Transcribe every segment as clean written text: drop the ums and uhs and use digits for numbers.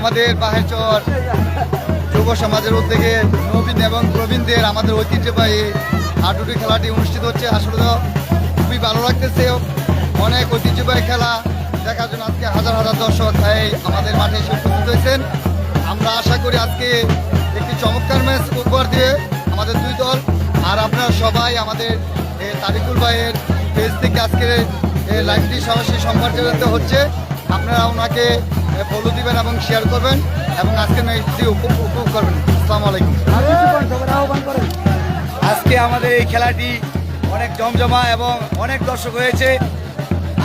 আমাদের বাহেরচর যুব সমাজের উদ্যোগে নবীন এবং প্রবীণদের আমাদের ঐতিহ্যবাহী হাডুডু খেলাটি অনুষ্ঠিত হচ্ছে। আসলে খুবই ভালো লাগতেছে, অনেক ঐতিহ্যবাহী খেলা দেখার জন্য আজকে হাজার হাজার দর্শক আমাদের মাঠে এসে উপস্থিত হয়েছেন। আমরা আশা করি আজকে একটি চমৎকার ম্যাচ উপহার দিয়ে আমাদের দুই দল। আর আপনারা সবাই আমাদের তারিকুল ভাইয়ের পেজ থেকে আজকে লাইভটি সরাসরি সম্প্রচারিত হচ্ছে, আপনারা ওনাকে ফলো দিবেন এবং শেয়ার করবেন এবং আজকে ম্যাচটি উপভোগ করবেন। আসসালামু আলাইকুম। আজকে আমাদের এই খেলাটি অনেক জমজমা এবং অনেক দর্শক হয়েছে।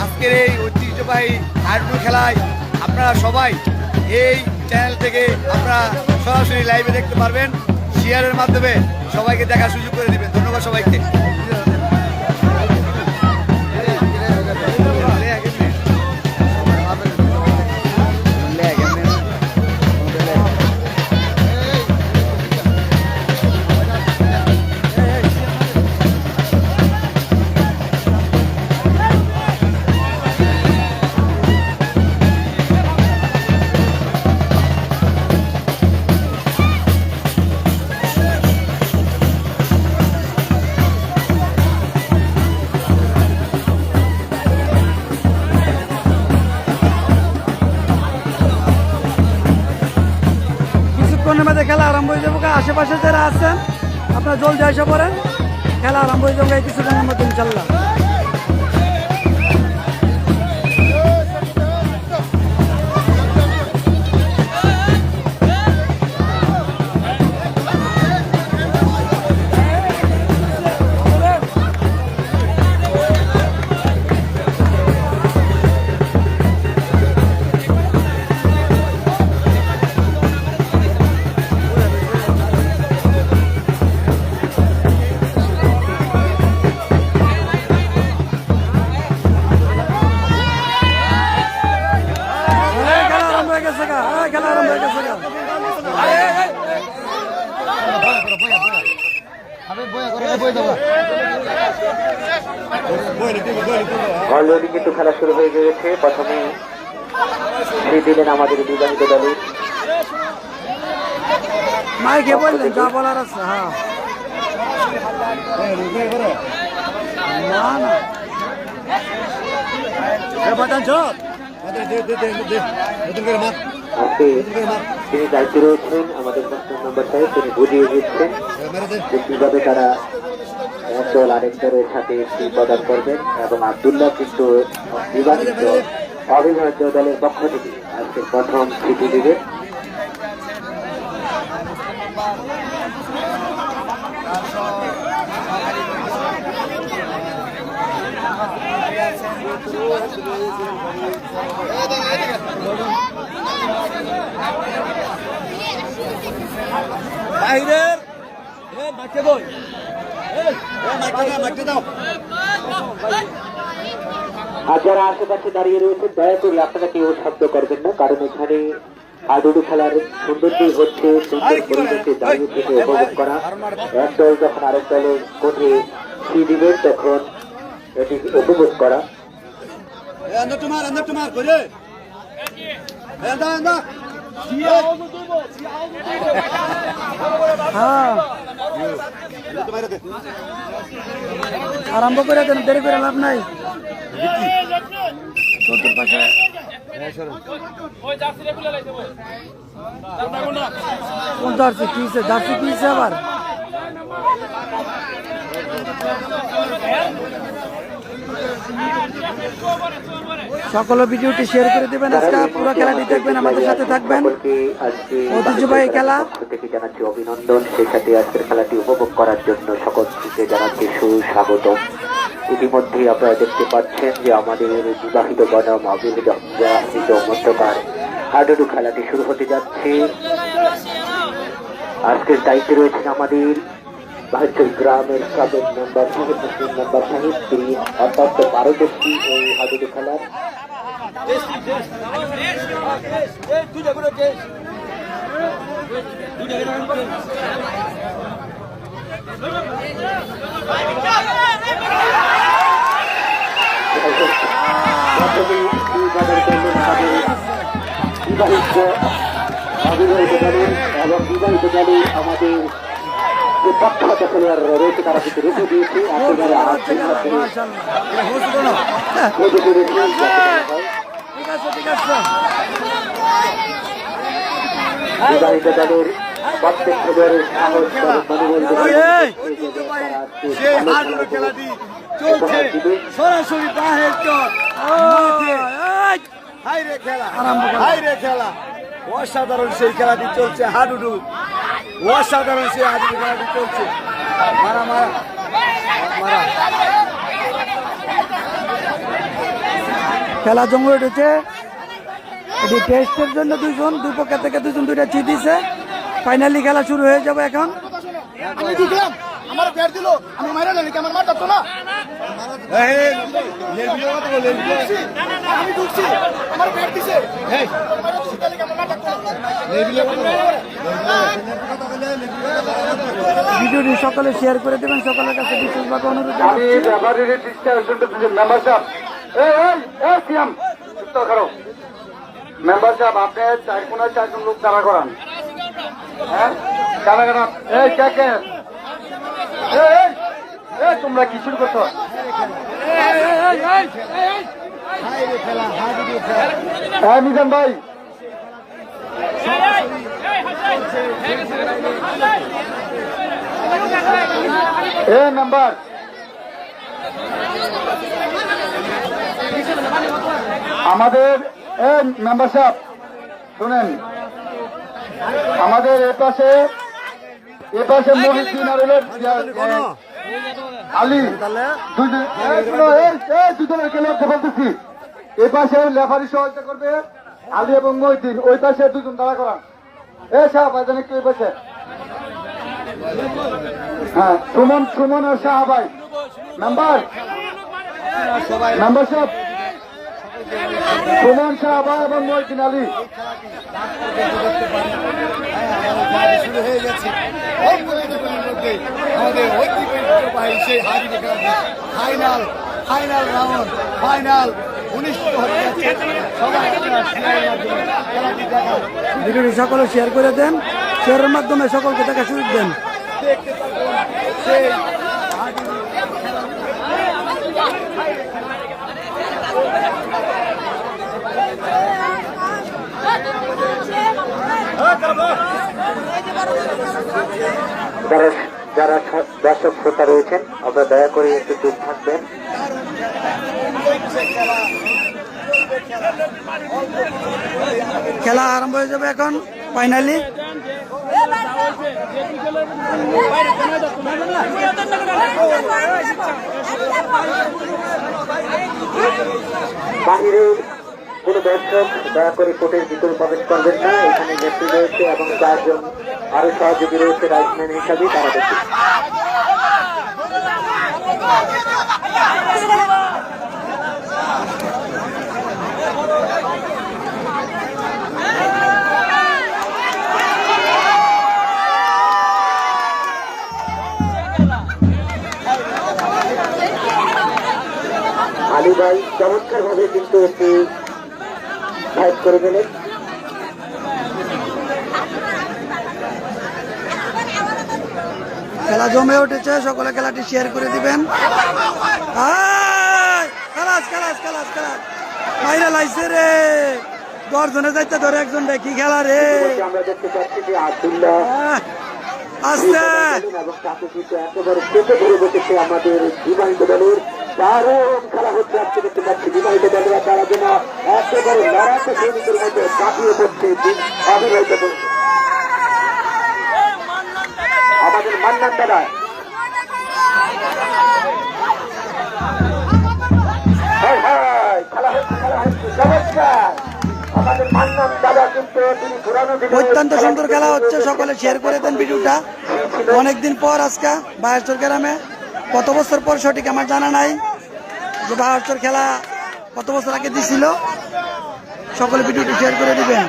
আজকের এই ঐতিহ্যবাহী হাডুডু খেলায় আপনারা সবাই এই চ্যানেল থেকে আপনারা সরাসরি লাইভে দেখতে পারবেন। শেয়ারের মাধ্যমে সবাইকে দেখার সুযোগ করে দিবেন। ধন্যবাদ সবাইকে। খেলা আরম্ভ হয়ে যাবো। আশেপাশে যারা আছেন আপনারা জলদি এসে পড়েন, খেলা আরম্ভ হয়ে যাবো এই কিছুক্ষণের মধ্যে ইনশাল্লাহ। অলরেডি কিন্তু খেলা শুরু হয়ে গিয়েছে। প্রথমে দিলেন আমাদের বিবাহিত দলের মাইকে বললেন যা বলার আছে। হ্যাঁ তিনি দায়িত্বে রয়েছেন আমাদের নাম্বার সাহেব, তিনি বুঝিয়ে দিচ্ছেন কিভাবে তারা একদল আরেক দলের সাথে প্রদান করবেন। এবং আব্দুল্লাহ কিন্তু বিবাহিত অবিবাহিত দলের পক্ষ থেকে আজকে প্রথম স্মৃতি দিবে। বাইরের আর যারা আশেপাশে দাঁড়িয়ে রয়েছেন দয়া করে আপনারা কেউ শব্দ করবেন না, কারণ এখানে হাডুডু খেলার সৌন্দর্যই হচ্ছে সুন্দর পরিবেশে দাঁড়িয়ে থেকে উপভোগ করা। এক দল যখন আরেক দলের কোঠে ফি দিবেন তখন এটি উপভোগ করা। আরম্ভ করে দেন, দেরি করে লাভ নাই। চতুর পাশে কোন জার্সি কিছে? জার্সি কিছে আবার সকলে ভিডিওটি শেয়ার করে দিবেন। আজকে পুরো খেলাটি দেখবেন, আমাদের সাথে থাকবেন। ঐতিহ্যবাহী খেলা থেকে জানাচ্ছি অভিনন্দন, সেই সাথে আজকের খেলাটি উপভোগ করার জন্য সকলকে জানাচ্ছি সুস্বাগত। ইতিমধ্যে আপনারা দেখতে পাচ্ছেন যে আমাদের বিবাহিত বনাম অবিবাহিত মধ্যকার হাডুডু খেলাটি শুরু হতে যাচ্ছে। আজকের দায়িত্বে রয়েছেন আমাদের বাহাত্তর গ্রামের ক্লাবের মেম্বার সাহেব, মুসলিম মেম্বার সাহেব, তিনি অত্যন্ত পারদর্শী এই হাডুডু খেলার। বিবাহিত অবিবাহিত দলের এবং বিবাহিত দলে আমাদের যে প্রখ্যাত খেলোয়াড় রয়েছে তারা কিন্তু রুখে দিয়েছে একেবারে বিবাহিত দলের প্রত্যেক খেলোয়াড়ের সাহস সরাসরি বাহের খেলা অসাধারণ সেই খেলাটি চলছে হাডুডু অসাধারণ সেই হাডুডু খেলাটি চলছে মারা মারা মারা খেলা জমে উঠেছে। এটি টেস্টের জন্য দুই পক্ষ থেকে দুইটা চিঠি দিছে। ফাইনালি খেলা শুরু হয়ে যাবে এখন। আমি ঢুকলাম আমার ব্যাট দিল আমি মারা গেলি আমার মারটা তো না আমি ঢুকছি আমার ব্যাট দিছে ভিডিওটি সকলে শেয়ার করে দেবেন, সকলের কাছে বিশেষভাবে অনুরোধ মেম্বার সাহেব আপনি চারজন লোক দাঁড়া করান। হ্যাঁ কারা কারা এই কে তোমরা কি শুরু করছো? হ্যাঁ মিজান ভাই মেম্বার আমাদের মেম্বার সাহেব শুনেন, আমাদের এপাশে মহিউদ্দিন আর আলী দুজনের খেলোয়াড়কে বলতেছি এ পাশে লেফারি সহায়তা করবে আলী এবং মহিউদ্দিন, ওই পাশে দুজন দাঁড়া করান। সাহেব আছেন একটু ওই পাশে। হ্যাঁ সুমন আর শাহ ভাই মেম্বার সাহেব সুমন শাহ ভাই এবং মহিউদ্দিন আলী শুরু হয়ে গেছে। আমাদের ঐতিহ্যবাহী সেই ফাইনাল রাউন্ড ফাইনাল অনুষ্ঠিত হয়ে যাচ্ছে। সবাই খেলাটি দেখান, ভিডিওটি সকলে শেয়ার করে দেন, শেয়ারের মাধ্যমে সকলকে দেখা সুযোগ দেন। দেখতে পারবেন সেই যারা দর্শক শ্রোতা রয়েছেন আপনারা দয়া করে একটু চুপ থাকবেন। খেলা আরম্ভ হয়ে যাবে এখন ফাইনালি। বাহিরে কোন দর্শক দয়া করে কোর্টের ভিতরে প্রবেশ করবেন না। এখানে ব্যক্তি রয়েছে এবং 4 জন আরো সহযোগী রয়েছে রাইটম্যান হিসাবে, তারা দেখছে। আলী ভাই চমৎকার ভাবে কিন্তু একটি ফাইট করে গেলেন। খেলা জমে উঠেছে, সকলে খেলাটি শেয়ার করে দিবেন। বাইরে লাইছে রে, 10 জনে যাইতে ধরে একজন দেখি খেলা রে। আমরা দেখতে পাচ্ছি যে আব্দুল্লাহ আস্তে এবং তাকে কিন্তু একেবারে চেপে ধরে বসেছে আমাদের বিবাহিত দলের। দারুণ খেলা হচ্ছে আজকে দেখতে পাচ্ছি। বিবাহিত দলেরা তারা যেন একেবারে লড়াতে সৈনিকের মধ্যে কাটিয়ে পড়ছে অবিবাহিত দল। আমাদের মান্নান দাদা খেলা হচ্ছে চমৎকার। আমাদের মান্নান দাদা কিন্তু তিনি পুরানো দিনে অত্যন্ত সুন্দর খেলা হচ্ছে, সকলে শেয়ার করে দেন ভিডিওটা। অনেকদিন পর আজকে বাহারচর গ্রামে, কত বছর পর সঠিক আমার জানা নাই যে বাহারচর খেলা কত বছর আগে দিছিল। সকলে ভিডিওটি শেয়ার করে দিবেন।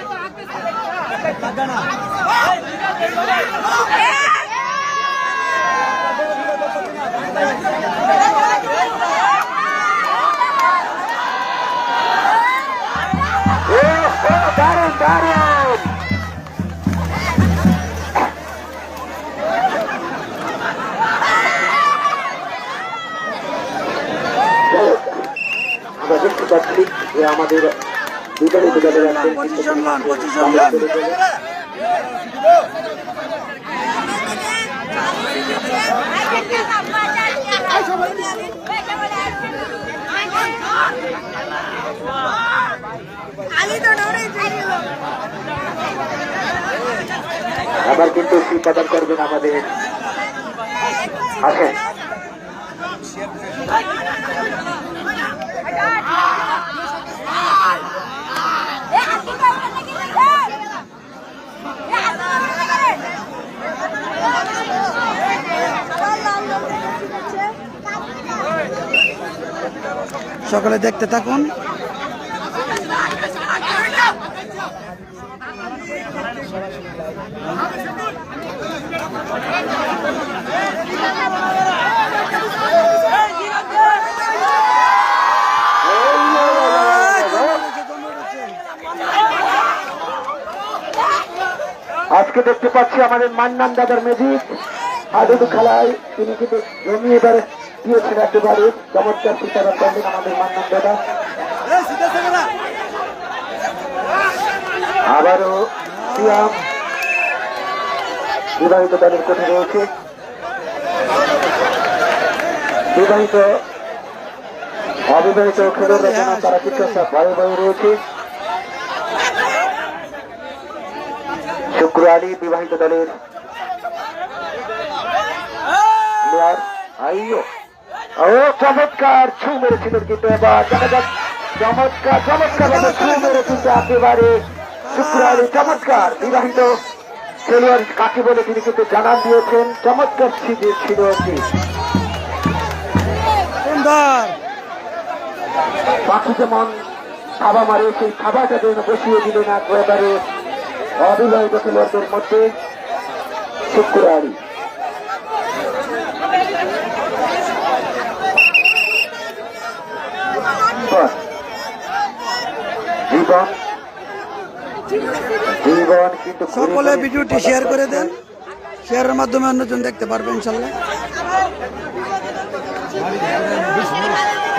যে আমাদের বিপরীত দলের আছেন পজিশন লন, পজিশন লন। আবার কিন্তু ফি প্রদান করবেন আমাদের আসেন সকলে দেখতে থাকুন। আজকে দেখতে পাচ্ছি আমাদের মান্নান দাদার ম্যাজিক হাডুডু খেলায় তিনি কিন্তু জমিয়ে এবারে দিয়েছেন একেবারে চমৎকার শিকার করলেন আমাদের মান্নান দাদা। আবারও সিয়াম বিবাহিত দলের কোঠে রয়েছে, বিবাহিত অবিবাহিত খেলোয়াড়রা যেন তারা কিছু একটা ভয়ে ভয়ে রয়েছে। শুক্র আলী বিবাহিত দলের প্লেয়ার আইও ও চমৎকার ছু মেরেছিলেন, কিন্তু এবার দেখা যাক চমৎকার চমৎকার ভাবে ছু মেরে কিন্তু একেবারে শুক্র আলী চমৎকার বিবাহিত খেলোয়াড় কাকে বলে তিনি কিন্তু জানান দিয়েছেন। চমৎকার ছিল একটি সুন্দর পাখি যেমন থাবা মারে সেই থাবাটা যেন বসিয়ে দিলেন একেবারে অবিবাহিত খেলোয়াড়দের মধ্যে শুক্র আলী। জীবন জীবন কিন্তু সকলে ভিডিওটি শেয়ার করে দেন, শেয়ারের মাধ্যমে অন্যজন দেখতে পারবে ইনশাল্লাহ।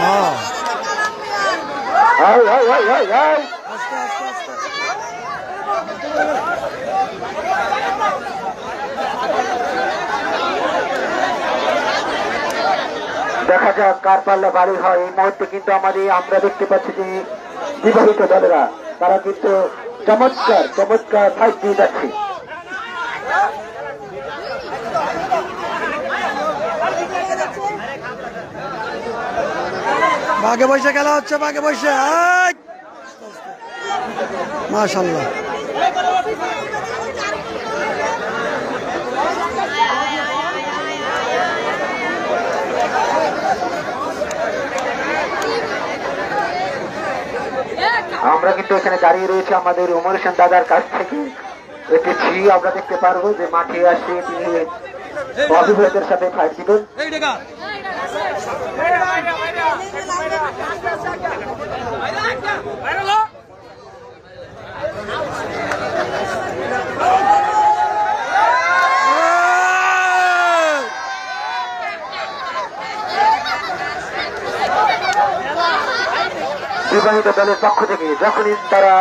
হ্যাঁ high high high high high আস্তে আস্তে আস্তে। দেখা যাক কার পাল্লা বাড়ি হয়। এই মুহূর্তে কিন্তু আমরা দেখতে পাচ্ছি যে বিবাহিত দলেরা তারা কিন্তু চমৎকার চমৎকার ফাইট দিয়ে যাচ্ছে। বাঘে বসে খেলা হচ্ছে, বাঘে বসে। মাশাআল্লাহ আমরা কিন্তু এখানে দাঁড়িয়ে রয়েছে আমাদের উমর হোসেন দাদার কাছ থেকে একটি ছি আমরা দেখতে পারবো যে মাঠে আসে তিনি অবিবাহিতের সাথে ফাইট দিবেন। বিবাহিত দলের পক্ষ থেকে যখনই তারা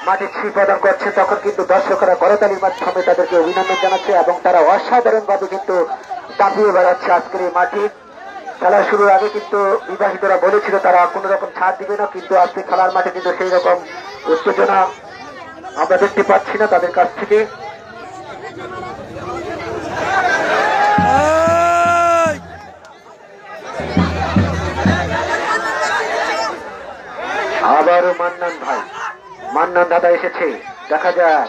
মাঠে ছি প্রদান করছে তখন কিন্তু দর্শকরা করতালির মাধ্যমে তাদেরকে অভিনন্দন জানাচ্ছে এবং তারা অসাধারণ ভাবে কিন্তু দাপিয়ে বেড়াচ্ছে আজকের এই মাঠে। খেলা শুরুর আগে কিন্তু বিবাহিতরা বলেছিল তারা কোন রকম ছাড় দিবে না, কিন্তু আজকে খেলার মাঠে কিন্তু সেই রকম উত্তেজনা আমরা দেখতে পাচ্ছি না তাদের কাছ থেকে। আবারও মান্নান ভাই মান্নান দাদা এসেছে, দেখা যাক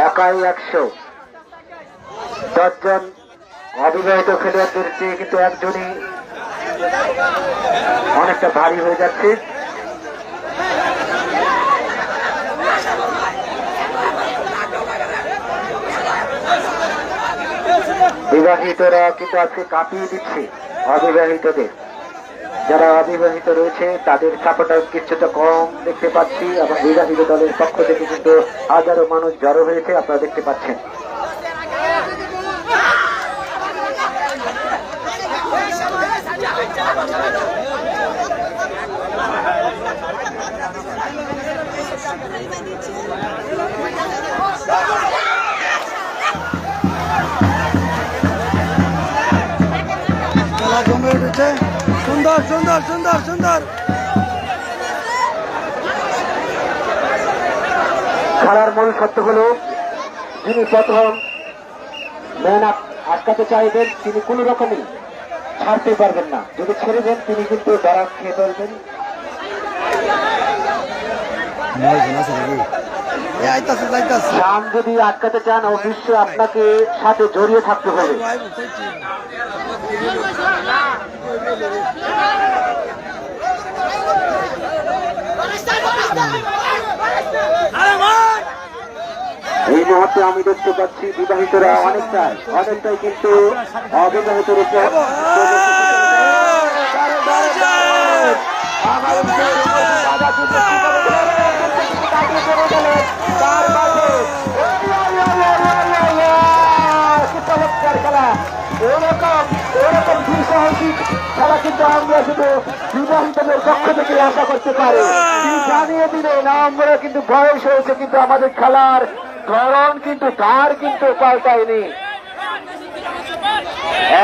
একাই 110 জন অবিবাহিত খেলোয়াড়দের চেয়ে কিন্তু একজনই অনেকটা ভারী হয়ে যাচ্ছে। বিবাহিতরা কিন্তু আজকে কাঁপিয়ে দিচ্ছে অবিবাহিতদের। যারা অবিবাহিত রয়েছে তাদের সাপোর্টার কিছুটা কম দেখতে পাচ্ছি এবং বিবাহিত দলের পক্ষ থেকে কিন্তু হাজারো মানুষ জড়ো হয়েছে আপনারা দেখতে পাচ্ছেন। হয়ে উঠেছে। সুন্দর সুন্দর সুন্দর সুন্দর। খেলার মূল সত্য হলো যিনি প্রথম ম্যান আটকাতে চাইবেন তিনি কোনো রকমই ছাড়তে পারবেন না। যদি ছেড়ে দেন তিনি কিন্তু ধরা খেয়ে ফেলবেন। শাম যদি আটকাতে চান অবশ্যই আপনাকে সাথে জড়িয়ে থাকতে হবে। এই মুহূর্তে আমি দেখতে পাচ্ছি বিবাহিতরা অনেকটাই কিন্তু অবিবাহিতের উপর খেলা এরকম দুঃসাহসিক খেলা কিন্তু আমরা শুধু বিবাহিতদের পক্ষ থেকে আশা করতে পারি। জানিয়ে দিলেন আমরা কিন্তু বয়স হয়েছে কিন্তু আমাদের খেলার ধরন কিন্তু তার কিন্তু পাল্টায়নি।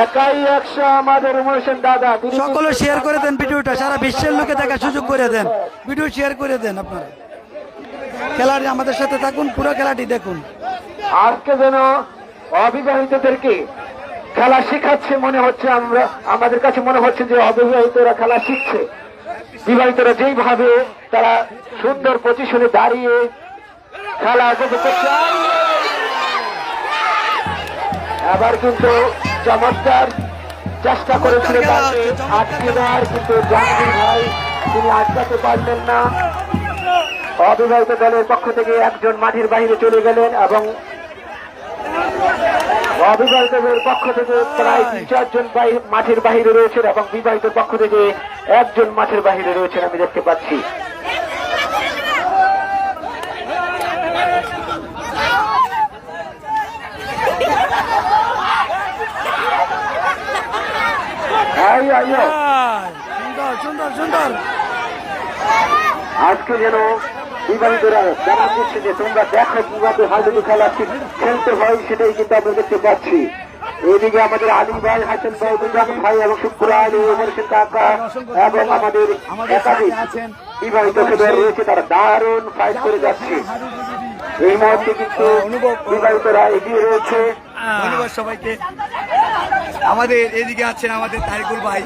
একাই 100 আমাদের উমেশন দাদা। সকলে শেয়ার করে দেন ভিডিওটা, সারা বিশ্বের লোকে দেখার সুযোগ করে দেন। ভিডিও শেয়ার করে দেন আপনারা। খেলাটি আমাদের সাথে থাকুন, পুরো খেলাটি দেখুন। আজকে যেন অবিবাহিতদেরকে খেলা শেখাচ্ছে মনে হচ্ছে, আমাদের কাছে মনে হচ্ছে যে অবিবাহিতরা খেলা শিখছে। বিবাহিতরা যেইভাবে তারা সুন্দর পজিশনে দাঁড়িয়ে খেলা উপভোগ করছে। আবার কিন্তু চমৎকার চেষ্টা করেছিলেন তাকে আটকে দেওয়ার, কিন্তু জাহাঙ্গীর ভাই তিনি আটকাতে পারলেন না। অবিবাহিত দলের পক্ষ থেকে একজন মাঠের বাইরে চলে গেলেন এবং অবিবাহিতদের পক্ষ থেকে প্রায় 3-4 জন মাঠের বাহিরে রয়েছেন এবং বিবাহিত পক্ষ থেকে একজন মাঠের বাহিরে রয়েছেন আমি দেখতে পাচ্ছি। সুন্দর সুন্দর। আজকে যেন বিবাহিতরা জানান দিচ্ছে যে তোমরা দেখো কিভাবে হাডুডু খেলা খেলতে হয়, সেটাই কিন্তু আমরা দেখতে পাচ্ছি। এইদিকে আমাদের আলী ভাই, হাসান ভাই, মুজাফর ভাই এবং শুক্র আলী, ওমরশের কাকা এবং আমাদের একাধিক বিবাহিত খেলোয়াড় রয়েছে, তারা দারুণ ফাইট করে যাচ্ছে। এই মুহূর্তে কিন্তু বিবাহিতরা এগিয়ে রয়েছে। ধন্যবাদ সবাইকে। আমাদের এদিকে আছেন আমাদের তারিকুল ভাই,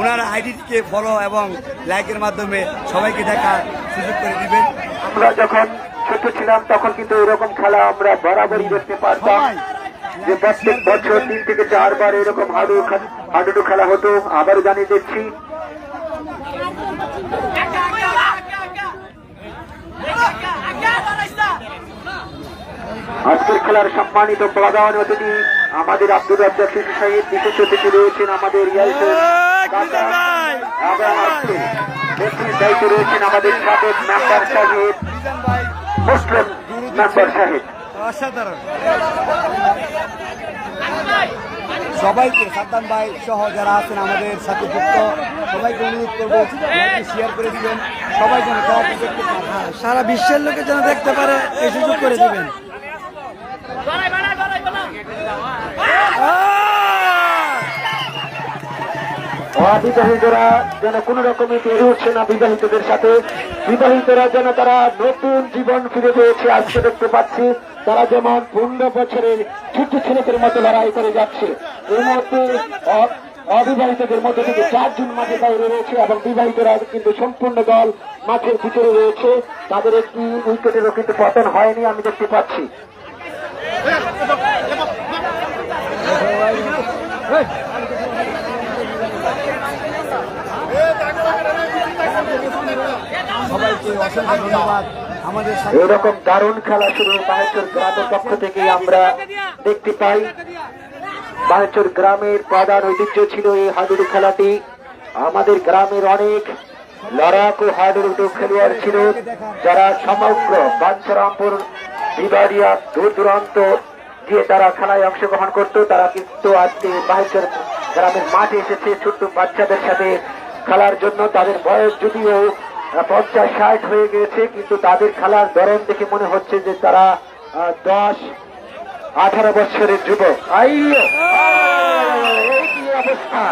ওনারা আইডিকে ফলো এবং লাইকের মাধ্যমে সবাইকে দেখার সুযোগ করে দিবেন। আমরা যখন ছোট ছিলাম তখন কিন্তু এরকম খেলা আমরা বরাবরই দেখতে পারতাম, যে প্রত্যেক বছর 3 থেকে 4 বার এরকম হাডুডু খেলা হতো। আবার জানিয়ে দিচ্ছি আজকের খেলার সম্মানিত প্রধান অতিথি আমাদের আব্দুর রাজ্জাক শিশু সাহেব, বিশেষ অতিথি রয়েছেন আমাদের দায়িত্ব রয়েছেন আমাদের সাবেক মেম্বার সাহেব, মুসলিম মেম্বার সাহেব। অসাধারণ। সবাইকে সাদ্দাম ভাই সহ যারা আছেন আমাদের সাথে যুক্ত সবাইকে অনুরোধ করবো শেয়ার করে দিবেন, সবাই যেন সারা বিশ্বের লোকে যেন দেখতে পারে এই সুযোগ করে দিবেন। অবিবাহিতরা যেন কোন রকমই পেরে উঠছে না বিবাহিতদের সাথে। বিবাহিতরা যেন তারা নতুন জীবন ফিরে পেয়েছে। আজকে দেখতে পাচ্ছি তারা যেমন 15 বছরের ছোট্ট ছেলেদের মতো লড়াই করে যাচ্ছে। এই মুহূর্তে অবিবাহিতদের মধ্যে থেকে 4 জন মাঠে বাইরে রয়েছে এবং বিবাহিতরা কিন্তু সম্পূর্ণ দল মাঠের ভিতরে রয়েছে। তাদের একটি উইকেটেরও কিন্তু পতন হয়নি আমি দেখতে পাচ্ছি। সবাইকে অসংখ্য ধন্যবাদ। আমাদের এরকম দারুণ খেলা শুরু বাহেশ্বর গ্রামের পক্ষ থেকে আমরা দেখতে পাই। বাহেশ্বর গ্রামের প্রধান ঐতিহ্য ছিল এই হাডুডু খেলাটি। আমাদের গ্রামের অনেক লড়াকু হাডুডু খেলোয়াড় ছিল, যারা সমগ্র বাঞ্ছারামপুর, বিবাড়িয়া, দূর দূরান্ত গিয়ে তারা খেলায় অংশগ্রহণ করত। তারা কিন্তু আজকে বাহেশ্বর গ্রামের মাঠে এসেছে ছোট্ট বাচ্চাদের সাথে খেলার জন্য। তাদের বয়স যদিও 50-60 হয়ে গিয়েছে, কিন্তু তাদের খেলার ধরন দেখে মনে হচ্ছে যে তারা 10-18 বছরের যুবক। অবস্থা,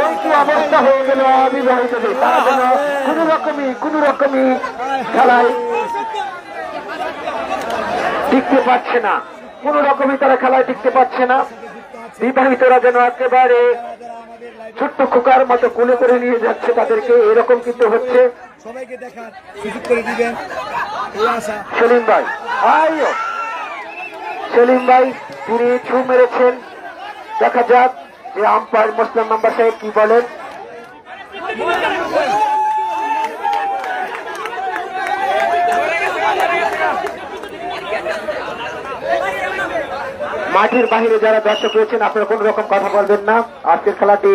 এই কি অবস্থা হয়ে গেল অবিবাহিতদের। তারা যেন কোন রকমই খেলায় টিকতে পারছে না, কোন রকমই তারা খেলায় টিকতে পারছে না। বিবাহিতরা যেন একেবারে ছোট্ট খোকার মতো কোলে করে নিয়ে যাচ্ছে তাদেরকে, এরকম কিন্তু হচ্ছে। সবাইকে দেখার সুযোগ করে দিবেন এই আশা। সেলিম ভাই, সেলিম ভাই তিনি ছু মেরেছেন। দেখা যাক যে আম্পায়ার মোসলেম মেম্বার সাহেব কি বলেন। মাঠের বাহিরে যারা দর্শক রয়েছেন আপনারা কোন রকম কথা বলবেন না। আজকের খেলাটি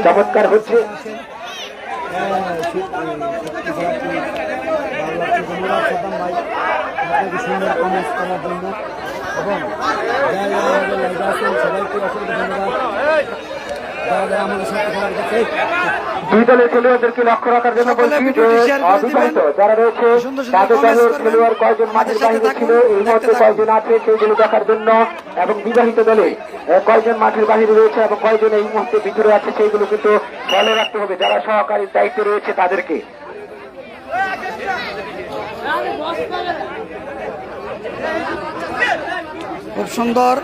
চমৎকার হচ্ছে। সুন্দর কমেন্টস করার জন্য এবং সবাইকে অসংখ্য ধন্যবাদ আমাদের সাথে খেলার কাছে। দুই দলের খেলোয়াড়দেরকে লক্ষ্য রাখার জন্য বলছি যে অবিবাহিত যারা রয়েছে তাদের দলের খেলোয়াড় কয়জন মাঠের বাহিরে ছিল, এই মুহূর্তে কয়জন আছে সেইগুলো দেখার জন্য, এবং বিবাহিত দলে কয়জন মাঠের বাহিরে রয়েছে এবং কয়জন এই মুহূর্তে ভিতরে আছে সেইগুলো কিন্তু খেয়াল রাখতে হবে যারা সহকারী দায়িত্বে রয়েছে তাদেরকে। খুব সুন্দর,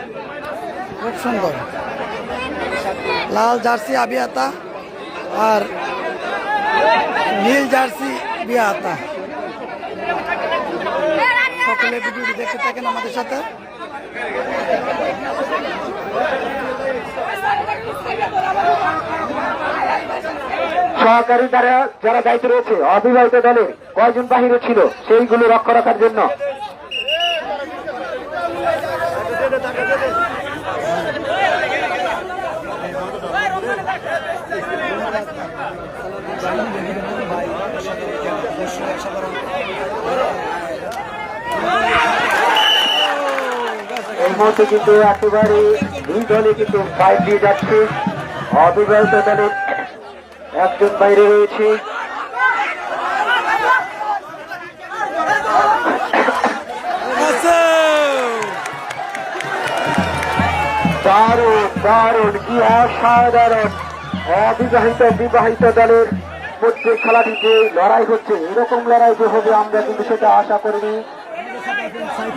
খুব সুন্দর লাল জার্সি আবিয়াতা আর নীল জার্সি বিয়াতা। সকলে ভিডিওটি দেখতে থাকেন আমাদের সাথে। সহকারী দ্বারা যারা দায়িত্বে রয়েছে অবিবাহিত দলের কয়জন বাহিরে ছিল সেইগুলো রক্ষা রাখার জন্য। এই মুহূর্তে কিন্তু একেবারে দুই দলে কিন্তু ফাইট দিয়ে যাচ্ছে। অবিবাহিত দলের একজন বাইরে রয়েছে, দারুণ দারুণ কি অসাধারণ। অবিবাহিত বিবাহিত দলের মধ্যে খেলাটিতে লড়াই হচ্ছে, এরকম লড়াই যে হবে আমরা কিন্তু সেটা আশা করিনি।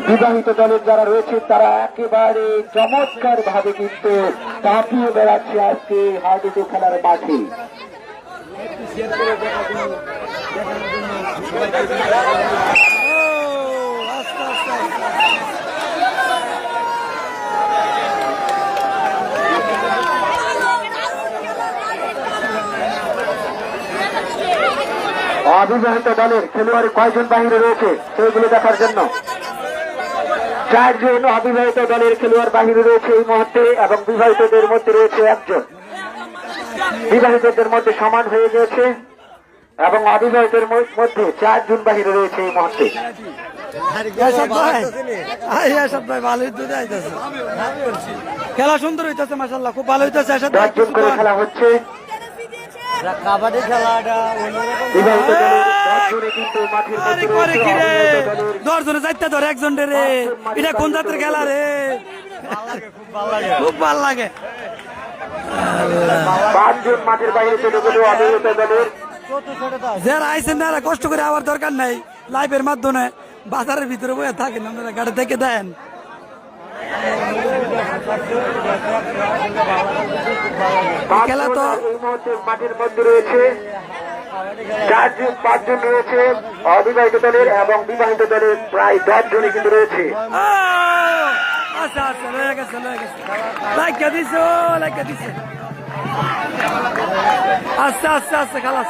বিবাহিত দলের যারা রয়েছে তারা একেবারে চমৎকার ভাবে কিন্তু কাঁপিয়ে বেড়াচ্ছে আজকে হাডুডু খেলার মাঠে। অবিবাহিত দলের খেলোয়াড় কয়জন বাহিরে রয়েছে সেইগুলো দেখার জন্য। 4 জন অবিবাহিত দলের খেলোয়াড় বাহিরে রয়েছে এই মুহূর্তে, এবং বিবাহিতদের মধ্যে রয়েছে একজন। বিবাহিতদের মধ্যে সমান হয়ে গেছে এবং অবিবাহিতের মধ্যে 4 জন বাহিরে রয়েছে এই মুহূর্তে। খেলা সুন্দর হইতেছে মাশাআল্লাহ, খুব ভালো হইতেছে। 10 জন করে খেলা হচ্ছে। কাবাডি খেলাটা বিবাহিত দলের 10 জনে কিন্তু মাঠের মধ্যে রয়েছে। 10 জনে যাইতে ধরে একজন রে, এটা কোন জাতের খেলা রে? খুব ভালো লাগে। 5 জন মাঠের বাইরে চলে গেল অবিবাহিত দলের। যারা আইসেন না কষ্ট করে আবার দরকার নাই, লাইভের মাধ্যমে বাজারের ভিতরে বয়ে থাকেন, আপনারা গাড়ি থেকে দেন। খেলা তো এই মুহূর্তে মাঠের মধ্যে রয়েছে 5 জন রয়েছে অবিবাহিত দলের, এবং বিবাহিত দলের প্রায় 10 জনই কিন্তু রয়েছে। আচ্ছা আচ্ছা, লয়ে গেছে লাগিয়ে দিছে, লাগিয়ে দিছে। আচ্ছা আচ্ছা আচ্ছা, খালাস।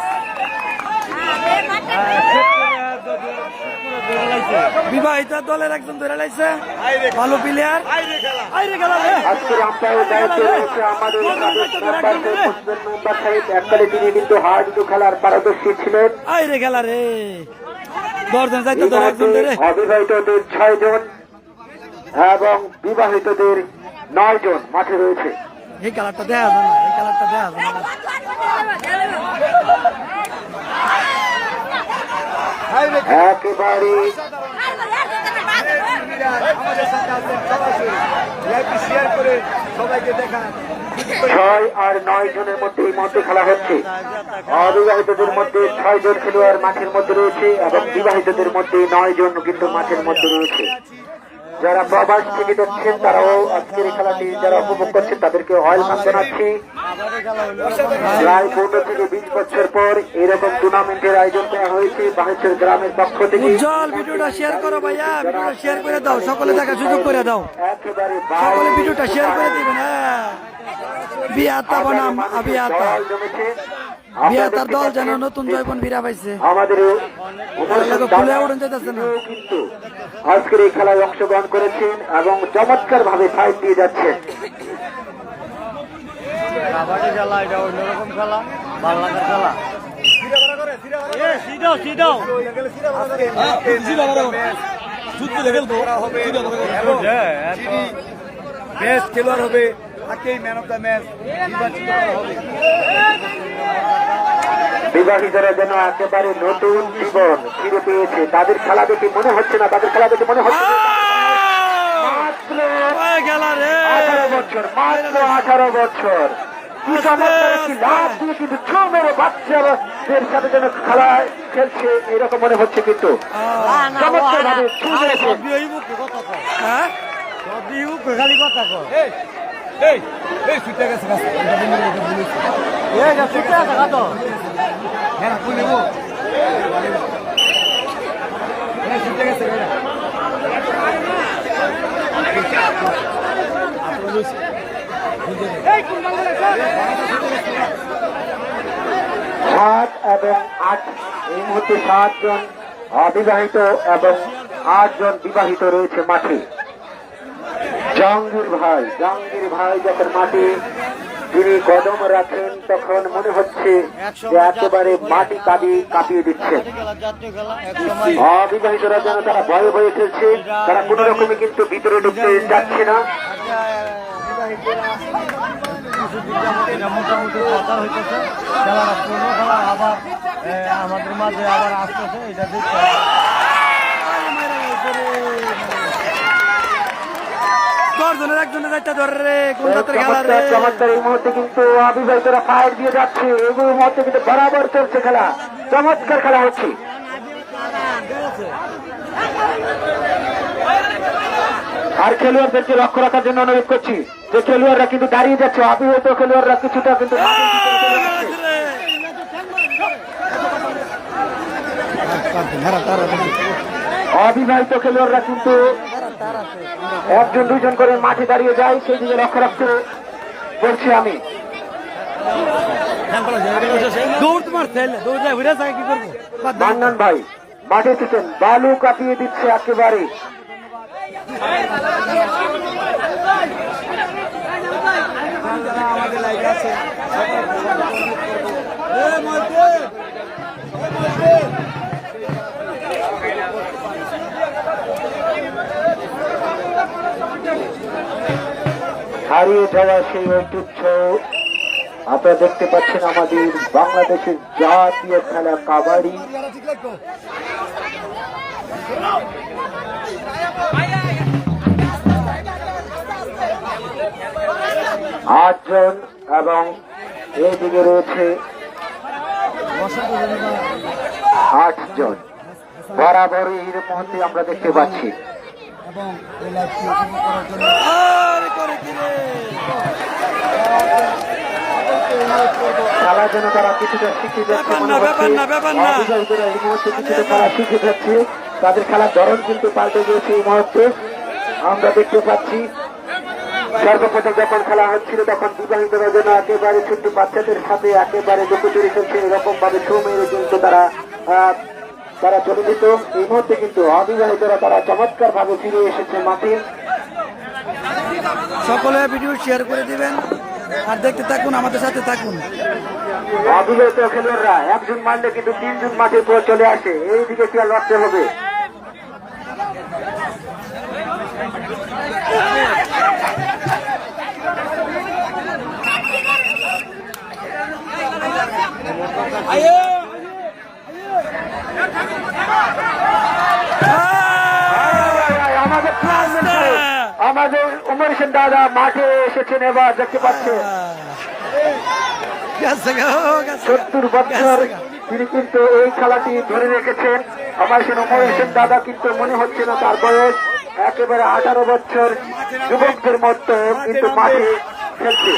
বিবাহিত দলের একজন ধরে লাইছে, ভালো প্লেয়ার। আজকের আম্পায়ারের দায়িত্বে রয়েছে আমাদের মেম্বার সাহেব। এককালে তিনি কিন্তু হাডুডু খেলার পারদর্শী ছিলেন। আইরে খেলা রে, 10 জন যাইতে ধরে একজন ধরে। অবিবাহিতদের 6 জন এবং বিবাহিতদের 9 জন মাঠে রয়েছে। এই খেলাটা দেখা যায় না, এই খেলাটা দেখা যায় না। একেবারে আমাদের সাথে আছেন সরাসরি শেয়ার করে ছয় আর 9 জনের মধ্যে এই মুহূর্তে খেলা হচ্ছে। অবিবাহিতদের মধ্যে 6 জন খেলোয়াড় মাঠের মধ্যে রয়েছে এবং বিবাহিতদের মধ্যে 9 জন কিন্তু মাঠের মধ্যে রয়েছে। যারা প্রবাস থেকে দেখছেন তারাও আজকের এই খেলাটি যারা উপভোগ করছেন তাদেরকে ওয়েলকাম জানাচ্ছি। প্রায় 15 থেকে 20 বছর পর এরকম টুর্নামেন্টের আয়োজন করা হয়েছে বাহেশ্বর গ্রামের পক্ষ থেকে। উজ্জ্বল ভিডিওটা শেয়ার করো ভাইয়া, ভিডিওটা শেয়ার করে দাও, সকলে দেখার সুযোগ করে দাও, একেবারে সকলে ভিডিওটা শেয়ার করে দিবেন। হ্যাঁ, বিয়াতা বনাম আবিয়াতা, বিয়াতার দল যেন নতুন জয়পন ফিরা পাইছে। আমাদের খুলে উঠে যেতেছে না। কিন্তু আজকের এই খেলায় অংশগ্রহণ করেছেন এবং চমৎকার ভাবে ফাইট দিয়ে যাচ্ছেন। কাবাডি খেলা এটা অন্যরকম খেলা, ভালো লাগার খেলা। বেস্ট খেলোয়াড় হবে, তাকেই ম্যান অফ দ্য ম্যাচ নির্বাচিত করা হবে। বিবাহিতরা যেন একেবারে নতুন জীবন ফিরে পেয়েছে। তাদের খেলা দেখে মনে হচ্ছে না, তাদের খেলা দেখে মনে হচ্ছে মাত্র 18 বছর, মাত্র 18 বছর। কি চমৎকার একটি লাভ দিয়ে কিন্তু ছো মেরে বাচ্চাদের সাথে যেন খেলায় খেলছে এরকম মনে হচ্ছে, কিন্তু চমৎকার ভাবে ছু মেরেছে। খালি কথা কর, সাত এবং 8 এই মুহূর্তে 7 জন অবিবাহিত এবং 8 জন বিবাহিত রয়েছে মাঠে। জাহাঙ্গীর ভাই যখন মাঠে তিনি কদম রাখেন তখন মনে হচ্ছে যে একেবারে মাটি কাঁপিয়ে দিচ্ছেন। অবিবাহিতরা যেন তারা ভয়ে ভয়ে খেলছে, তারা কোন রকমে কিন্তু ভিতরে ঢুকতে যাচ্ছে না। মোটামুটি কথা হইতেছে, খেলাটা পূর্ণ খেলা আবার আমাদের মাঝে আবার আসতেছে, এটা দেখতে চমৎকার এই মুহূর্তে কিন্তু অবিবাহিতরা ফায়ার দিয়ে যাচ্ছে, এই মুহূর্তে কিন্তু বরাবর চলছে খেলা, চমৎকার খেলা হচ্ছে। আর খেলোয়াড়দেরকে লক্ষ্য রাখার জন্য অনুরোধ করছি যে খেলোয়াড়রা কিন্তু দাঁড়িয়ে যাচ্ছে, অবিবাহিত খেলোয়াড়রা কিছুটা কিন্তু অবিবাহিত খেলোয়াড়রা কিন্তু 1 জন 2 জন করে মাঠে দাঁড়িয়ে যায়, সেই দিকে লক্ষ্য রাখতে বলছি আমি। মান্নান ভাই মাঠে এসেছেন, বালু কাঁপিয়ে দিচ্ছে একেবারে। হারিয়ে যাওয়া সেই ঐতিহ্য আপনারা দেখতে পাচ্ছেন আমাদের বাংলাদেশের জাতীয় খেলা কাবাডি। আট জন এবং এইদিকে রয়েছে 8 জন, বরাবরই এর মধ্যে আমরা দেখতে পাচ্ছি। খেলা যেন তারা কিছুটা শিখে যাচ্ছে, এই মুহূর্তে কিছুটা খেলা শিখে যাচ্ছে, তাদের খেলার ধরন কিন্তু পাল্টে গিয়েছে এই মুহূর্তে আমরা দেখতে পাচ্ছি। সর্বপ্রথম যখন খেলা হচ্ছিল তখন বিবাহিতরা যেন একেবারে ছোট্ট বাচ্চাদের সাথে একেবারে লুকোচুরি খেলছে, এরকম ভাবে ছো মেরে কিন্তু তারা চলে যেত। এই মুহূর্তে কিন্তু অবিবাহিতরা তারা চমৎকার ভাবে ফিরে এসেছে মাঠে। সকলে ভিডিও শেয়ার করে দিবেন আর দেখতে থাকুন, আমাদের সাথে থাকুন। অবিবাহিত খেলোয়াড়রা 1 জন মারলে কিন্তু 3 জন মাঠে পর চলে আসে, এই দিকে খেয়াল রাখতে হবে। আমাদের উমর হোসেন দাদা মাঠে এসেছেন এবার দেখতে পাচ্ছেন। গেছে গো, গেছে। 70 বছর তিনি কিন্তু এই খেলাটি ধরে রেখেছেন। আমার সে উমর হোসেন দাদা কিন্তু মনে হচ্ছে না তার বয়স, একেবারে 18 বছর যুবকদের মতো কিন্তু মাঠে খেলছে।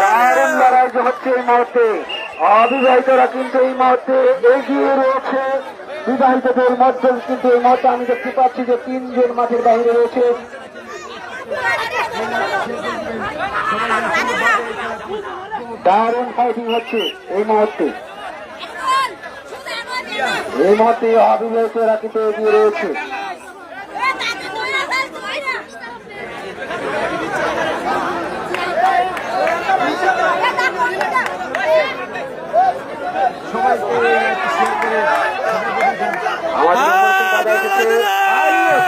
দারুণ লড়াই যে হচ্ছে এই মুহূর্তে। অবিবাহিতরা কিন্তু এই মুহূর্তে এগিয়ে রয়েছে বিবাহিতদের মধ্যে, কিন্তু এই মুহূর্তে আমি দেখতে পাচ্ছি যে 3 জন মাঠের বাইরে রয়েছে। দারুণ ফাইটিং হচ্ছে এই মুহূর্তে। এই মুহূর্তে অবিবাহিতরা কিন্তু এগিয়ে রয়েছে।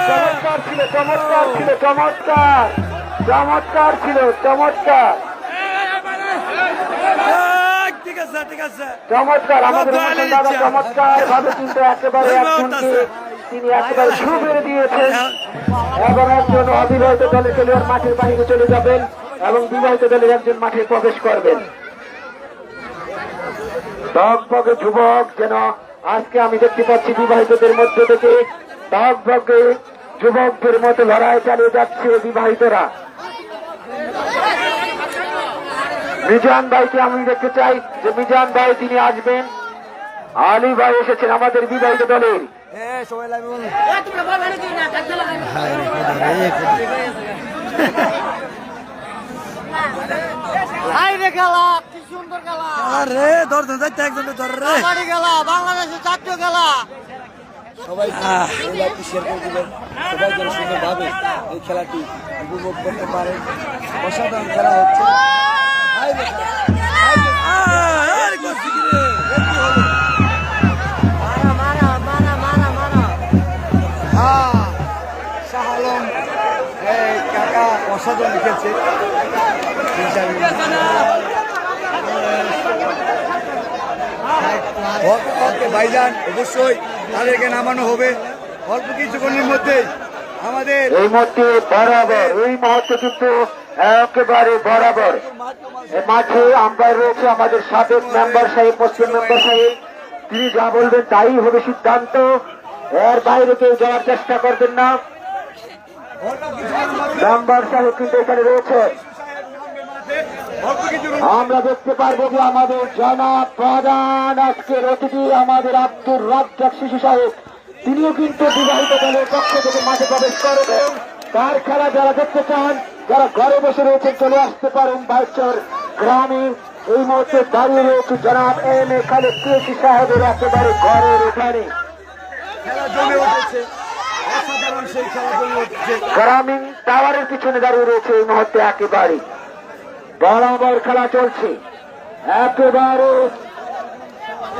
চমৎকার ছিল, চমৎকার ছিল, চমৎকার চমৎকার ছিল, চমৎকার ঠিক আছে, ঠিক আছে। চমৎকার। আমাদের দাদা চমৎকার ভাবে কিন্তু একেবারে একজনকে তিনি একেবারে ছু মেরে দিয়েছেন এবং একজন অবিবাহিত দলের খেলোয়াড় মাঠের বাইরে চলে যাবেন এবং বিবাহিত দলের একজন মাঠে প্রবেশ করবেন। টকবগে যুবক যেন আজকে আমি দেখতে পাচ্ছি বিবাহিতদের মধ্য থেকে টকবগে যুবকদের মতো লড়াই চালিয়ে যাচ্ছে বিবাহিতরা। মিজান ভাইকে আমি দেখতে চাই যে মিজান ভাই তিনি আসবেন। আলী ভাই এসেছেন আমাদের বিবাহিত দলের। কি সুন্দর খেলা, আরে দর্শন যাইতে একজন ধর রে। কাবাডি খেলা, বাংলাদেশের জাতীয় খেলা। সবাই লাইভটি শেয়ার করে দিবেন, সবাই যেন সুন্দরভাবে এই খেলাটি উপভোগ করতে পারেন। অসাধারণ খেলা হচ্ছে। আরে গোসি কি রে, কি হলো? শাহ আলম কাকা অসাধারণ খেলছে। ভাইজান অবশ্যই তাদেরকে নামানো হবে অল্প কিছুক্ষণের মধ্যেই। আমাদের এই মুহূর্তে বরাবর, এই মুহূর্তে কিন্তু একেবারে বরাবর মাঠে আম্পায়ার রয়েছে আমাদের সাবেক মেম্বার সাহেব, পশ্চিম মেম্বার সাহেব। তিনি যা বলবেন তাই হবে সিদ্ধান্ত, এর বাইরে কেউ যাওয়ার চেষ্টা করবেন না। মেম্বার সাহেব কিন্তু এখানে রয়েছে। আমরা দেখতে পারবো যে আমাদের জনাব প্রধান আজকের অতিথি আমাদের আব্দুর রাজ্জাক শিশু সাহেব, তিনিও কিন্তু বিবাহিত দলের পক্ষ থেকে মাঠে প্রবেশ করবেন। তার খেলা যারা দেখতে চান, যারা ঘরে বসে রয়েছেন চলে আসতে পারেন। বাইচর গ্রামে এই মুহূর্তে দাঁড়িয়ে রয়েছে জনাব এম এ খালেদ কৃষি সাহেবের একেবারে ঘরের এখানে খেলা জমে উঠেছে, অসাধারণ সেই খেলা জমে উঠেছে। গ্রামীণ টাওয়ারের পিছনে দাঁড়িয়ে রয়েছে এই মুহূর্তে একেবারে বরাবর খেলা চলছে। একেবারে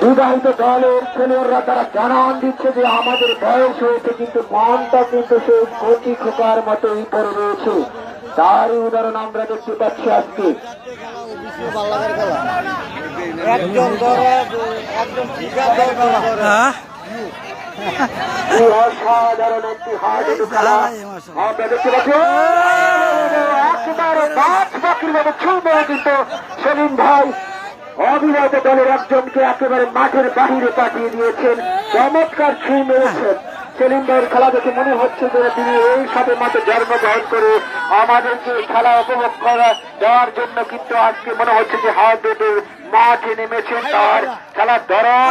বিবাহিত দলের খেলোয়াড়রা তারা জানান দিচ্ছে যে আমাদের বয়স হয়েছে, কিন্তু মনটা কিন্তু সেই কচি খোকার মতোই পড়ে রয়েছে। তারই উদাহরণ আমরা দেখতে পাচ্ছি আজকে। এই অসাধারণ একটি হাডুডু খেলা আমরা দেখতে পাচ্ছি। একেবারে বাদ বাকির ভাবে ছুঁড়ে কিন্তু সেলিম ভাই অবিবাহিত দলের একজনকে একেবারে মাঠের বাহিরে পাঠিয়ে দিয়েছেন। চমৎকার ছুঁ মেরেছেন। সেলিম ভাইয়ের খেলা দেখে মনে হচ্ছে যে তিনি এই সাথে মাঠে জন্মগ্রহণ করে আমাদেরকে খেলা উপভোগ করা দেওয়ার জন্য কিন্তু আজকে মনে হচ্ছে যে হাডুডু মাঠে নেমেছেন। তার খেলার ধরন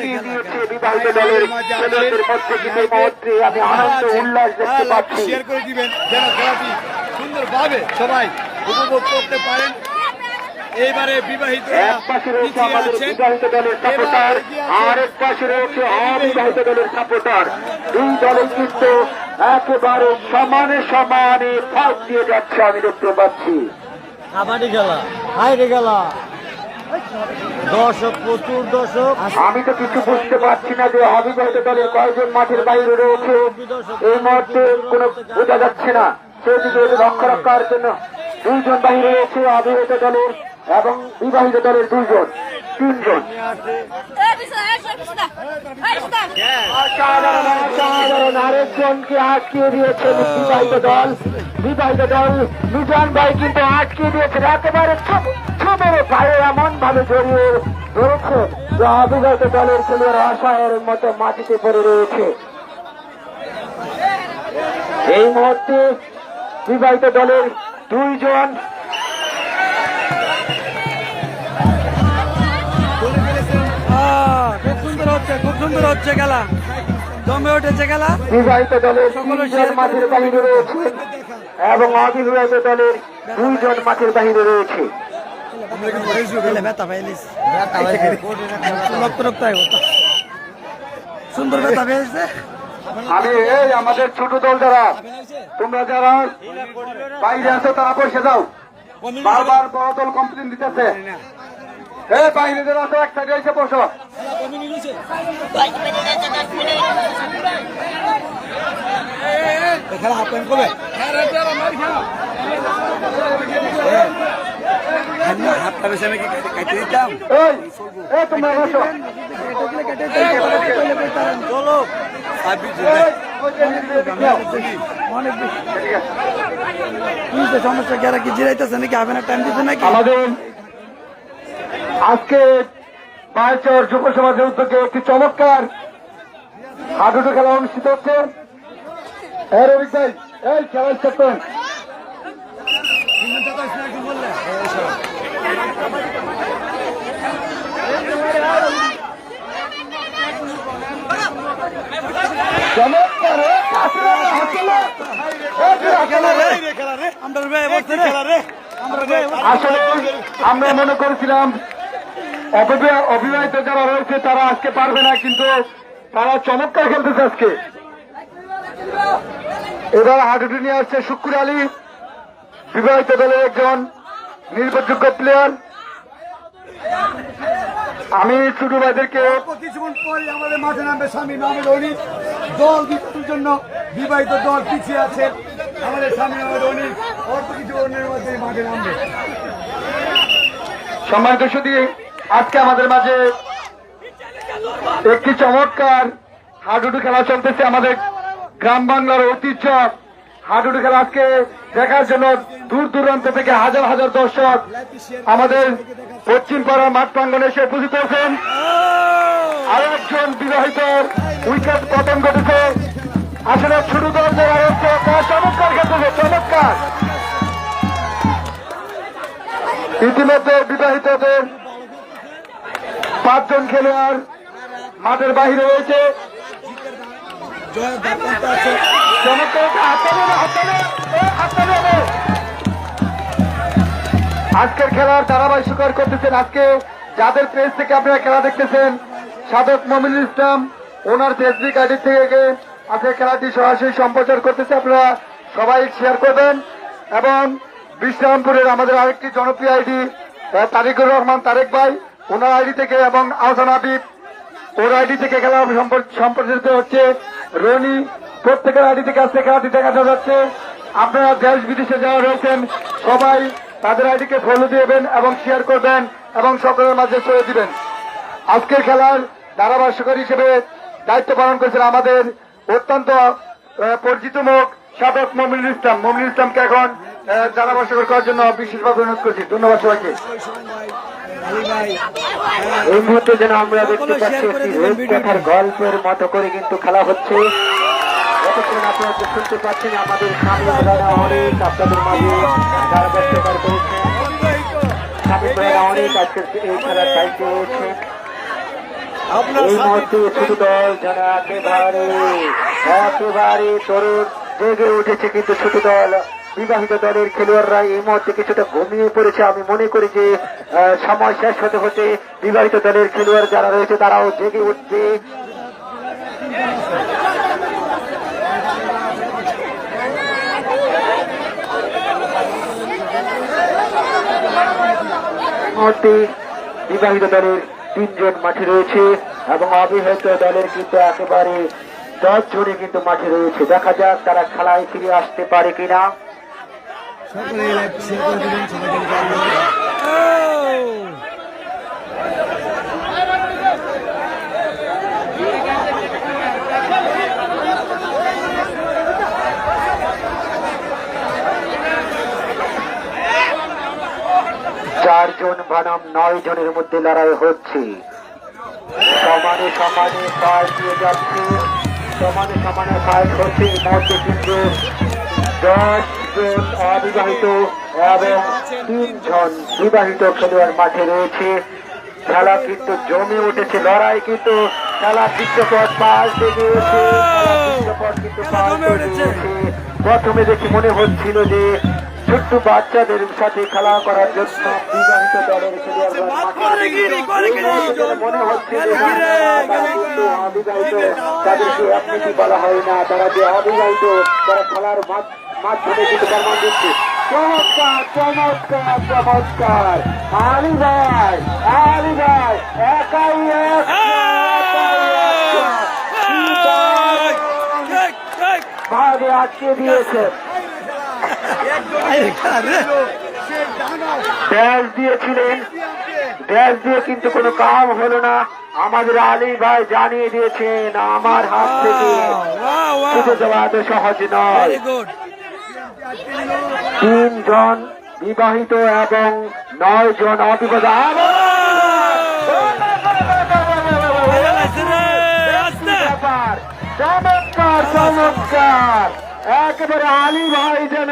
দিয়েছে বিবাহিত দলের ছেলেদের মধ্যে, কিন্তু এই মুহূর্তে আমি আনন্দ উল্লাস দেখতে পাচ্ছি। শেয়ার করে দিবেন যেন খেলাটি সুন্দরভাবে সবাই উপভোগ করতে পারেন। এইবারে বিবাহিত এক পাশে রয়েছে আমাদের বিবাহিত দলের সাপোর্টার, আর এক পাশে রয়েছে অবিবাহিত দলের সাপোর্টার। দুই দলে কিন্তু একেবারে সমানে সমানে ফাইট দিয়ে যাচ্ছে আমি দেখতে পাচ্ছি। কাবাডি খেলা, হাইরে খেলা, দর্শক, প্রচুর দর্শক। আমি তো কিছু বুঝতে পারছি না যে অবিবাহিত দলের কয়জন মাঠের বাইরে রয়েছে এই মুহূর্তে কোনো বোঝা যাচ্ছে না। সেদিকে লক্ষ্য রাখার জন্য 2 জন বাইরে রয়েছে অবিবাহিত দলের এবং বিবাহিত দলের 2 জন। তিনজন। অসাধারণ আরেকজনকে আটকে দিয়েছে বিবাহিত দল। বিবাহিত দল মিজান ভাই কিন্তু আটকে দিয়েছেন, একেবারে ছোট পায়ে এমন ভাবে জড়িয়ে ধরেছে যে অবিবাহিত দলের খেলোয়াড় অসহায়ের মতো মাটিতে পড়ে রয়েছে। এই মুহূর্তে বিবাহিত দলের দুইজন খুব সুন্দর হচ্ছে খেলা, জমে উঠেছে খেলা। বিবাহিত দলের তিনজন মাঠের বাহিরে রয়েছে এবং অবিবাহিত দলের দুইজন মাঠের বাহিরে রয়েছে। ব্যথা পাইলিস সুন্দর ব্যথা পেয়েছে। আমি এই আমাদের ছোট দল যারা, তোমরা যারা বাইরে আছো তারা পয়সা দাও, বারবার বড় দল কম্পিটিশন দিতেছে। এই বাইরে যারা আছো এক সাইডে এসে বসো। খেলা হাফ টাইম করবে, হাফ টাইমে আমি কাটতে দিতাম। এই তোমরা বসো। চলো অনেক বেশি সমস্যা, যারা কি জিরাইতেছে নাকি হাফেনার টাইম দিচ্ছে নাকি? আমাদের আজকে বায়চর যুব সমাজের উদ্যোগে একটি চমৎকার হাডুডু খেলা অনুষ্ঠিত হচ্ছে। রবিক ভাই, এই খেলা করতেন আসলে আমরা মনে করেছিলাম অবিবাহিত যারা রয়েছে তারা আজকে পারবে না, কিন্তু তারা চমৎকার খেলতেছে আজকে। এবার হাডুডু নিয়ে আসছে শুক্কুর আলী, বিবাহিত দলের একজন নির্ভরযোগ্য প্লেয়ার। আমি ছোট ভাইদেরকে কিছুক্ষণ পরে আমাদের মাঠে নামবে স্বামী মাহমুদ অনিক। দল বিপদের জন্য বিবাহিত দল পিছিয়ে আছে, আমাদের স্বামী মাহমুদ অনিক অল্প কিছুক্ষণের মধ্যে মাঠে নামবে। সম্মানিত সুধী, আজকে আমাদের মাঝে একটি চমৎকার হাডুডু খেলা চলতেছে। আমাদের গ্রাম বাংলার ঐতিহ্য হাডুডু খেলা আজকে দেখার জন্য দূর দূরান্ত থেকে হাজার হাজার দর্শক আমাদের পশ্চিম পাড়ার মাঠ প্রাঙ্গনে এসে উপস্থিত হয়েছেন। আরো একজন বিবাহিত উইকেট পতন ঘটেছে। আসলে ছোট দল যারা রয়েছে তারা চমৎকার খেলতেছে, চমৎকার। ইতিমধ্যে বিবাহিতদের 5 জন খেলোয়াড় মাঠের বাহিরে রয়েছে। আজকের খেলার ধারাবাহিকতা করতেছেন আজকে যাদের পেজ থেকে আপনারা খেলা দেখতেছেন, সাবেক মমিনুল ইসলাম ওনার ফেসবুক আইডি থেকে আজকে খেলাটি সরাসরি সম্প্রচার করতেছে। আপনারা সবাই শেয়ার করবেন। এবং বিশ্রামপুরের আমাদের আরেকটি জনপ্রিয় আইডি তারিকুর রহমান তারেক ভাই, ওনার আইডি থেকে এবং আহসান হাবিব ওর আইডি থেকে খেলা সম্প্রচারিত হচ্ছে। রনি প্রত্যেকের আইডি থেকে আজকে খেলাটি দেখা যাচ্ছে। আপনারা দেশ বিদেশে যারা রয়েছেন সবাই তাদের আইডিকে ফলো দিবেন এবং শেয়ার করবেন এবং সকলের মাঝে ছড়িয়ে দিবেন। আজকের খেলার ধারাভাষ্যকার হিসেবে দায়িত্ব পালন করেছেন আমাদের অত্যন্ত পরিচিত মুখ সাবেক মমিনুল ইসলাম। মমিনুল ইসলামকে এখন ধারাভাষ্যকার করার জন্য বিশেষভাবে অনুরোধ করছি। ধন্যবাদ সবাইকে। এই মুহূর্তে যেন আমরা দেখতে পাচ্ছি একটি রূপকথার গল্পের মতো করে কিন্তু খেলা হচ্ছে। যতক্ষণ আপনারা শুনতে পাচ্ছেন আমাদের সামনে অনেক আপনাদের মাঝে ধারাভাষ্যকার করেছেন। সামনে অনেক আজকে এই খেলার দায়িত্ব রয়েছে। এই মুহূর্তে ছোট দল যারা একেবারে তরুণ জেগে উঠেছে, কিন্তু ছোট দল বিবাহিত দলের খেলোয়াড়রা এই মুহূর্তে কিছুটা ঘুমিয়ে পড়েছে। আমি মনে করি যে সময় শেষ হতে হতে বিবাহিত দলের খেলোয়াড় যারা রয়েছে তারাও জেগে উঠবে। বিবাহিত দলের 3 জন মাঠে রয়েছে এবং অবিবাহিত দলের কিন্তু একেবারে 10 জনে কিন্তু মাঠে রয়েছে। দেখা যাক তারা খেলায় ফিরে আসতে পারে কিনা। 4 জন বনাম 9 জনের মধ্যে লড়াই হচ্ছে। সমানে সমানে ফাইট দিয়ে যাচ্ছে, সমানে সমানে ফাইট হচ্ছে। মধ্যে কিন্তু 10 জন অবিবাহিত এবং 3 জন বিবাহিত খেলোয়াড় মাঠে রয়েছে। খেলা কিন্তু জমে উঠেছে, লড়াই কিন্তু খেলা দৃশ্যপট পাল্টে গিয়েছে। প্রথমে দেখে মনে হচ্ছিল যে ছোট্ট বাচ্চাদের সাথে খেলা করার জন্য বিবাহিত দলের মনে হচ্ছে অবিবাহিত, তাদেরকে এমনি বলা হয় না, তারা যে অবিবাহিত তারা খেলার মাধ্যমে কিন্তু প্রমাণ দিচ্ছে। চমৎকার চমৎকার চমৎকার, আলী ভাই একাই ভাগে আটকে দিয়েছে। ড্যাশ দিয়েছিলেন, ড্যাশ দিয়ে কিন্তু কোনো কাম হলো না। আমাদের আলী ভাই জানিয়ে দিয়েছেন আমার হাত থেকে ছুটে যাওয়া এত সহজ নয়। 3 জন বিবাহিত এবং 9 জন অবিবাহিত। চমৎকার চমৎকার, একেবারে আলী ভাই যেন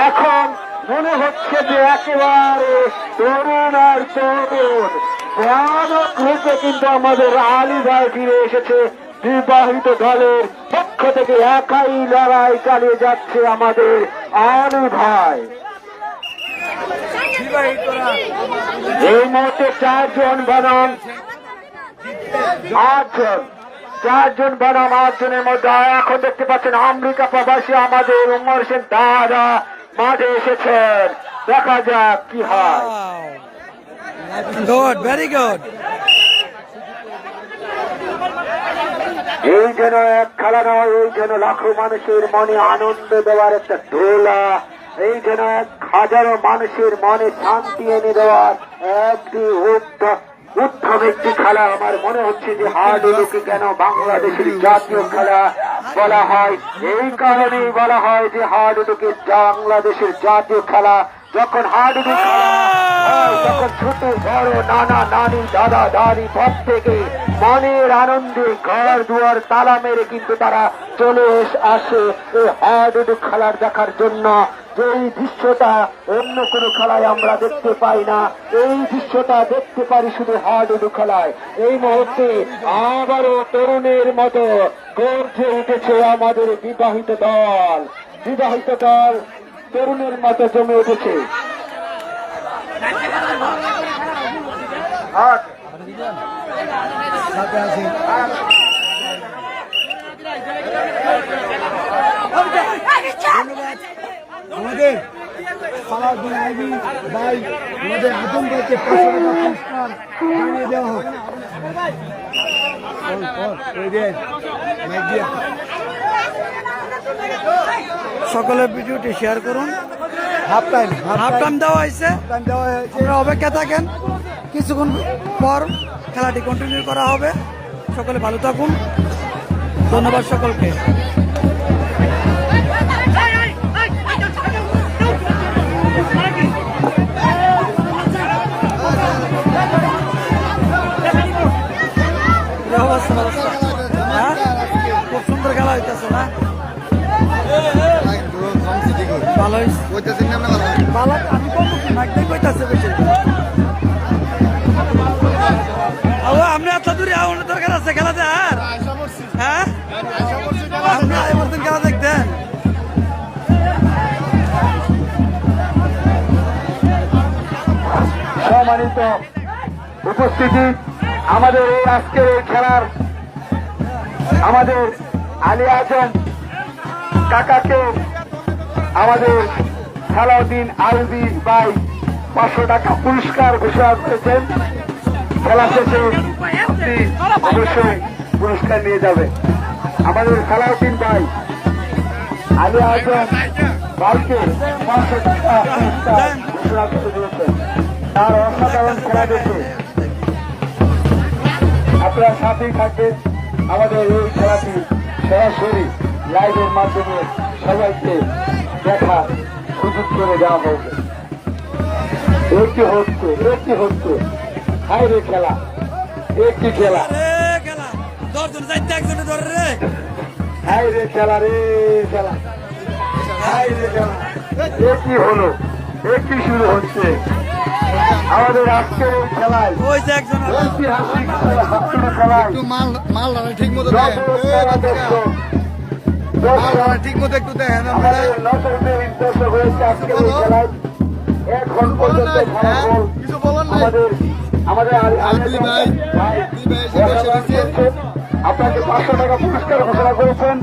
এখন মনে হচ্ছে যে একেবারে তরুণ আর তরুণ ভয়ানক রূপে কিন্তু আমাদের আলী ভাই ফিরে এসেছে। বিবাহিত দলের পক্ষ থেকে একাই লড়াই চালিয়ে যাচ্ছে আমাদের আলী ভাই। এই মুহূর্তে 4 জন বনাম 8 জন, 4 জন বনাম 8 জনের মধ্যে এখন দেখতে পাচ্ছেন আমেরিকা প্রবাসী আমাদের উমর হোসেন দাদা মাঠে এসেছেন। দেখা যাক কি হয়। Good, very good. এই যেন এক খেলা নয়, এই যেন লাখো মানুষের মনে আনন্দ দেওয়ার একটা দোলা, এই যেন 1000 মানুষের মনে শান্তি এনে দেওয়ার একটি উত্তম একটি খেলা। আমার মনে হচ্ছে যে হাডুডুকে কেন বাংলাদেশের জাতীয় খেলা বলা হয়, এই কারণেই বলা হয় যে হাডুডুকে বাংলাদেশের জাতীয় খেলা। যখন হাডুডু খেলা হয় তখন ছোট বড় নানা নানি দাদা দাদি প্রত্যেকে মনের আনন্দে ঘর দুয়ার তালা মেরে কিন্তু তারা চলে আসে এই হাডুডু খেলার দেখার জন্য। যেই দৃশ্যটা অন্য কোনো খেলায় আমরা দেখতে পাই না, এই দৃশ্যটা দেখতে পারি শুধু হাডুডু খেলায়। এই মুহূর্তে আবারও তরুণের মতো গর্জে উঠেছে আমাদের বিবাহিত দল, বিবাহিত দল তরুণের মতো জমে উঠেছে। আমাদের সালাউদ্দিন আইবি ভাই, আমাদের আদম ভাইকে 500 টাকা পুরস্কার জানিয়ে দেওয়া হোক। সকলে ভিডিওটি শেয়ার করুন। হাফ টাইম দেওয়া হয়েছে, দেওয়া হয়েছে। আপনারা অপেক্ষা থাকেন, কিছুক্ষণ পর খেলাটি কন্টিনিউ করা হবে। সকলে ভালো থাকুন, ধন্যবাদ সকলকে। হ্যাঁ, খুব সুন্দর খেলা হইতেছে না? ভালো ভালো, আমি কইতাছে বেশি। আপনি এত দূরে আওয়ানোর দরকার আছে খেলাতে? আর হ্যাঁ, আপনি এমন খেলা দেখতেন? সম্মানিত উপস্থিতি, আমাদের এই আজকের এই খেলার আমাদের আলী আজম কাকাকে আমাদের সালাউদ্দিন আইবি ভাই 500 টাকা পুরস্কার ঘোষণা করেছেন। খেলা শেষে আপনি অবশ্যই পুরস্কার নিয়ে যাবে। আমাদের সালাউদ্দিন ভাই আলী আজম ভাইকে 500 টাকা পুরস্কার ঘোষণা করতে দিয়েছেন। তার অসাধারণ খেলা দেখে আপনারা সাথেই থাকবেন। আমাদের এই খেলাটি সরাসরি লাইভের মাধ্যমে সবাইকে দেখার সুযোগ করে দেওয়া হবে। একটি হচ্ছে হাই রে খেলা, একটি খেলা, খেলা 10 জন যাইতে একজনে ধরে রে। হাই রে খেলা রে খেলা, হাই রে খেলা, একটি হলো, একটি শুরু হচ্ছে আমাদের আজকের এই খেলায়, ওই যে একজন আছে। ঐতিহাসিক খেলায় একটু মাল ঠিক মতো দেখেন, মাল ঠিক মতো একটু দেখেন আপনারা। আমাদের নজরুলের দর্শক হয়েছে আজকের এই খেলায়। এখন পর্যন্ত ফলাফল কিছু বলার নাই। আমাদের দুই ভাই এসে বসে রয়েছে। আপনাকে 500 টাকা পুরস্কার ঘোষণা করেছেন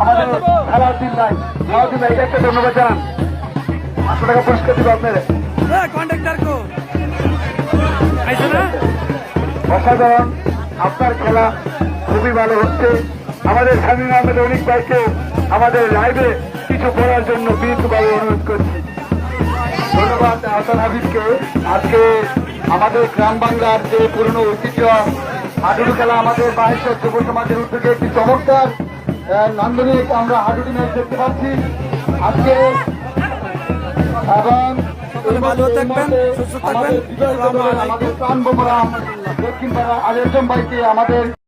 আমাদের খেলার দিন নাই। খেলার দিন নাই, এটা একটা ধন্যবাদ জানান। 500 টাকা পুরস্কার দিব আপনার। কন্ট্রাক্টর কো আইছে না? অসাধারণ, আপনার খেলা খুবই ভালো হচ্ছে। আমাদের শামীম আহমেদ অনিক ভাইকে আমাদের লাইভে কিছু বলার জন্য বিনীতভাবে অনুরোধ করছি। ধন্যবাদ হাসান হাবিবকে। আজকে আমাদের গ্রাম বাংলার যে পুরনো ঐতিহ্য হাডুডু খেলা, আমাদের বাহেশ্বর যুব সমাজের উদ্যোগে একটি চমৎকার নান্দনিক আমরা হাডুডু ম্যাচ দেখতে পাচ্ছি আজকে। এবং ভালো থাকবেন, সুস্থ থাকবেন। আমাদের প্রাণ বোমরা দক্ষিণ পাড়া আলেরজম ভাইকে আমাদের